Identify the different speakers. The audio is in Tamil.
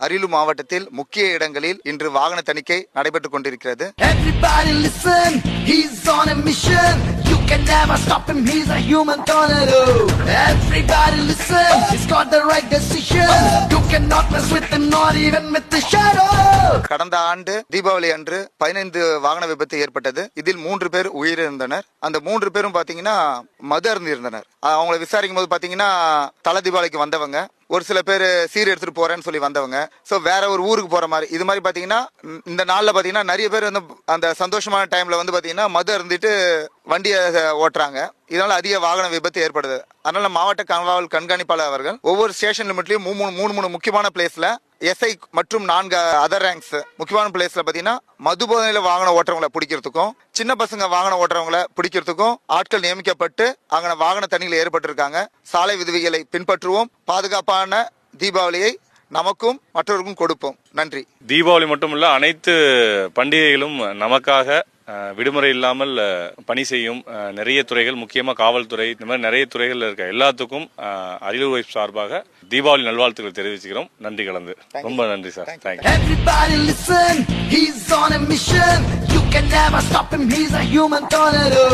Speaker 1: அரியலூர் மாவட்டத்தில் முக்கிய இடங்களில் இன்று வாகன தணிக்கை நடைபெற்றுக் கொண்டிருக்கிறது.
Speaker 2: Everybody listen, he's on a mission. You can never stop him, he's a human tornado. Everybody listen, he's got the right decision. You cannot mess with him, not even with the shadow.
Speaker 1: கடந்த ஆண்டு தீபாவளி அன்று 15 வாகன விபத்து ஏற்பட்டது. இதில் 3 பேர் உயிரிழந்தனர். அந்த 3 பேரும் பாத்தீங்கன்னா மது அருந்திருந்தனர். அவங்களை விசாரிக்கும் போது பாத்தீங்கன்னா தலை தீபாவளிக்கு வந்தவங்க, ஒரு சில பேர் சீர் எடுத்துட்டு போறேன்னு சொல்லி வந்தவங்க, சோ வேற ஒரு ஊருக்கு போற மாதிரி. இது மாதிரி பாத்தீங்கன்னா இந்த நாள்ல பாத்தீங்கன்னா நிறைய பேர் வந்து அந்த சந்தோஷமான டைம்ல வந்து பாத்தீங்கன்னா மது அருந்திட்டு வண்டியை ஓட்டுறாங்க. இதனால அதிக வாகன விபத்து ஏற்படுது. அதனால மாவட்ட காவல் கண்காணிப்பாளர் அவர்கள் ஒவ்வொரு ஸ்டேஷன் லிமிட்லயும் மூணு முக்கியமான பிளேஸ்ல எஸ்ஐ மற்றும் 4 அதர் ரேங்க்ஸ் முக்கியமான பிளேஸ்ல பாத்தீங்கன்னா மது போதையில வாகனம் ஓட்டுறவங்களை பிடிக்கிறதுக்கும் சின்ன பசங்க வாகனம் ஓட்டுறவங்களை பிடிக்கிறதுக்கும் ஆட்கள் நியமிக்கப்பட்டு அங்க வாகன தணிக்கையில் ஏற்பட்டிருக்காங்க. சாலை விதிகளை பின்பற்றுவோம். பாதுகாப்பான தீபாவளியை நமக்கும் மற்றவருக்கும் கொடுப்போம். நன்றி.
Speaker 3: தீபாவளி மட்டுமல்ல, அனைத்து பண்டிகைகளும் நமக்காக விடுமுறை இல்லாமல் பணி செய்யும் நிறைய துறைகள், முக்கியமா காவல்துறை, இந்த மாதிரி நிறைய துறைகள் இருக்க எல்லாத்துக்கும் அரியலூர் வைப் சார்பாக தீபாவளி நல்வாழ்த்துக்கள் தெரிவிச்சுக்கிறோம். நன்றி கலந்து. ரொம்ப நன்றி sir. Thank you.
Speaker 2: Everybody listen, he's on a mission. You can never stop him, he's a human tornado.